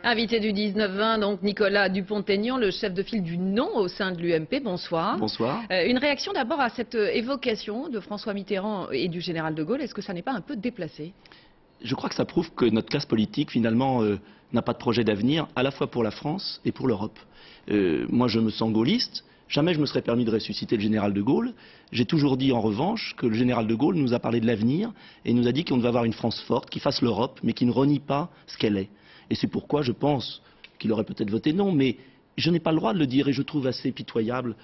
Invité du 19-20, donc Nicolas Dupont-Aignan, le chef de file du non au sein de l'UMP. Bonsoir. Bonsoir. Une réaction d'abord à cette évocation de François Mitterrand et du général de Gaulle. Est-ce que ça n'est pas un peu déplacé? Je crois que ça prouve que notre classe politique, finalement, n'a pas de projet d'avenir, à la fois pour la France et pour l'Europe. Moi, je me sens gaulliste. Jamais je me serais permis de ressusciter le général de Gaulle. J'ai toujours dit, en revanche, que le général de Gaulle nous a parlé de l'avenir et nous a dit qu'on devait avoir une France forte, qui fasse l'Europe, mais qui ne renie pas ce qu'elle est. Et c'est pourquoi je pense qu'il aurait peut-être voté non, mais je n'ai pas le droit de le dire et je trouve assez pitoyable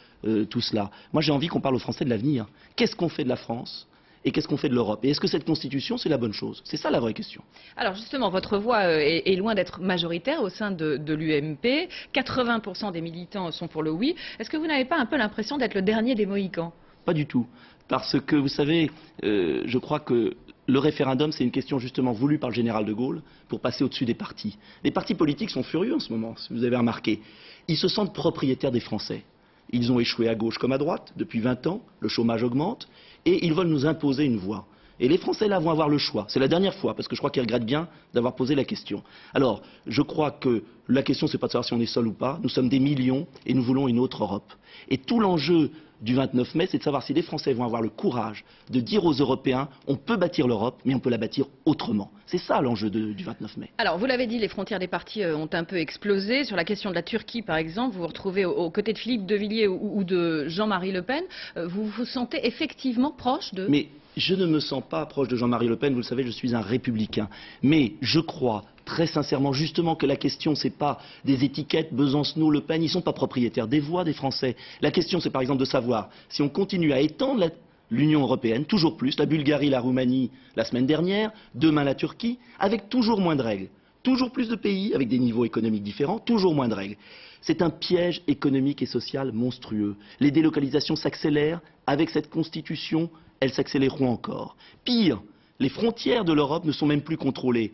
tout cela. Moi, j'ai envie qu'on parle aux Français de l'avenir. Qu'est-ce qu'on fait de la France ? Et qu'est-ce qu'on fait de l'Europe? Et est-ce que cette Constitution, c'est la bonne chose? C'est ça la vraie question. Alors justement, votre voix est loin d'être majoritaire au sein de l'UMP. 80% des militants sont pour le oui. Est-ce que vous n'avez pas un peu l'impression d'être le dernier des Mohicans? Pas du tout. Parce que, vous savez, je crois que le référendum, c'est une question justement voulue par le général de Gaulle pour passer au-dessus des partis. Les partis politiques sont furieux en ce moment, si vous avez remarqué. Ils se sentent propriétaires des Français. Ils ont échoué à gauche comme à droite depuis 20 ans, le chômage augmente, et ils veulent nous imposer une voie. Et les Français, là, vont avoir le choix. C'est la dernière fois, parce que je crois qu'ils regrettent bien d'avoir posé la question. Alors, je crois que la question, c'est pas de savoir si on est seul ou pas. Nous sommes des millions, et nous voulons une autre Europe. Et tout l'enjeu du 29 mai, c'est de savoir si les Français vont avoir le courage de dire aux Européens, on peut bâtir l'Europe, mais on peut la bâtir autrement. C'est ça l'enjeu du 29 mai. Alors, vous l'avez dit, les frontières des partis ont un peu explosé. Sur la question de la Turquie, par exemple, vous vous retrouvez aux côtés de Philippe de Villiers ou de Jean-Marie Le Pen. Vous vous sentez effectivement proche de... Mais je ne me sens pas proche de Jean-Marie Le Pen, vous le savez, je suis un républicain. Mais je crois très sincèrement, justement, que la question, c'est pas des étiquettes, Besancenot, Le Pen, ils sont pas propriétaires des voix des Français. La question, c'est par exemple de savoir si on continue à étendre l'Union européenne, toujours plus, la Bulgarie, la Roumanie, la semaine dernière, demain la Turquie, avec toujours moins de règles. Toujours plus de pays, avec des niveaux économiques différents, toujours moins de règles. C'est un piège économique et social monstrueux. Les délocalisations s'accélèrent. Avec cette constitution, elles s'accéléreront encore. Pire, les frontières de l'Europe ne sont même plus contrôlées.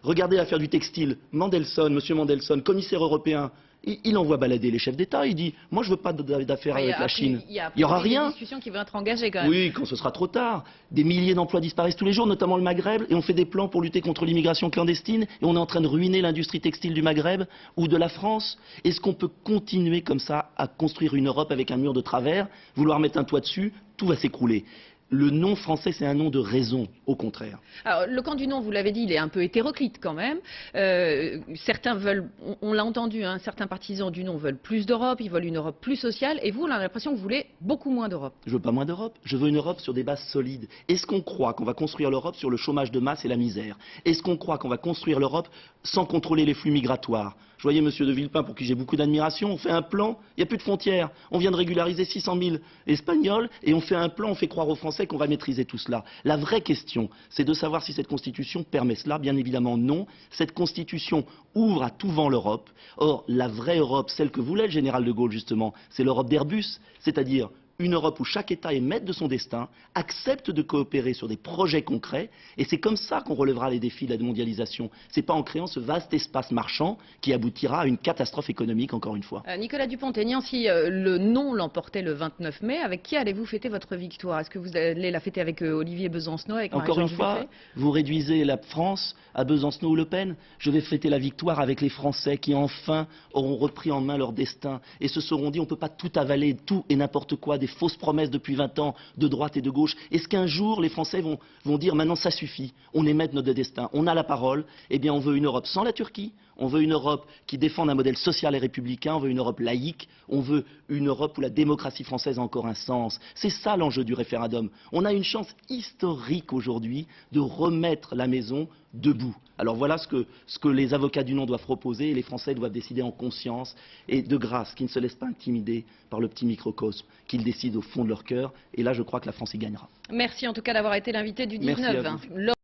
Regardez l'affaire du textile. Monsieur Mandelson, commissaire européen, il envoie balader les chefs d'État. Il dit, moi je veux pas d'affaires avec la Chine. Il y aura rien. Il y a des discussions qui vont être engagées quand même. Oui, quand ce sera trop tard. Des milliers d'emplois disparaissent tous les jours, notamment le Maghreb, et on fait des plans pour lutter contre l'immigration clandestine, et on est en train de ruiner l'industrie textile du Maghreb ou de la France. Est-ce qu'on peut continuer comme ça à construire une Europe avec un mur de travers, vouloir mettre un toit dessus? Tout va s'écrouler. Le non français, c'est un nom de raison, au contraire. Alors, le camp du non, vous l'avez dit, il est un peu hétéroclite quand même. Certains veulent, on l'a entendu, hein, certains partisans du non veulent plus d'Europe, ils veulent une Europe plus sociale, et vous, on a l'impression que vous voulez beaucoup moins d'Europe. Je veux pas moins d'Europe, je veux une Europe sur des bases solides. Est-ce qu'on croit qu'on va construire l'Europe sur le chômage de masse et la misère? Est-ce qu'on croit qu'on va construire l'Europe sans contrôler les flux migratoires? Je voyais M. de Villepin, pour qui j'ai beaucoup d'admiration, on fait un plan, il n'y a plus de frontières. On vient de régulariser 600 000 Espagnols, et on fait un plan, on fait croire aux Français qu'on va maîtriser tout cela. La vraie question, c'est de savoir si cette Constitution permet cela. Bien évidemment, non. Cette Constitution ouvre à tout vent l'Europe. Or, la vraie Europe, celle que voulait le général de Gaulle, justement, c'est l'Europe d'Airbus, c'est-à-dire une Europe où chaque État est maître de son destin, accepte de coopérer sur des projets concrets, et c'est comme ça qu'on relèvera les défis de la mondialisation. C'est pas en créant ce vaste espace marchand qui aboutira à une catastrophe économique, encore une fois. Nicolas Dupont-Aignan, si le non l'emportait le 29 mai, avec qui allez-vous fêter votre victoire? Est-ce que vous allez la fêter avec Olivier Besancenot, avec Encore une fois, vous réduisez la France à Besancenot ou Le Pen. Je vais fêter la victoire avec les Français qui enfin auront repris en main leur destin et se seront dit on ne peut pas tout avaler, tout et n'importe quoi, des fausses promesses depuis 20 ans de droite et de gauche. Est-ce qu'un jour les Français vont dire maintenant ça suffit, on est maître de notre destin, on a la parole, eh bien on veut une Europe sans la Turquie, on veut une Europe qui défende un modèle social et républicain, on veut une Europe laïque, on veut une Europe où la démocratie française a encore un sens. C'est ça l'enjeu du référendum. On a une chance historique aujourd'hui de remettre la maison debout. Alors voilà ce que les avocats du non doivent proposer et les Français doivent décider en conscience et de grâce, qu'ils ne se laissent pas intimider par le petit microcosme, qu'ils décident au fond de leur cœur. Et là, je crois que la France y gagnera. Merci en tout cas d'avoir été l'invité du 19.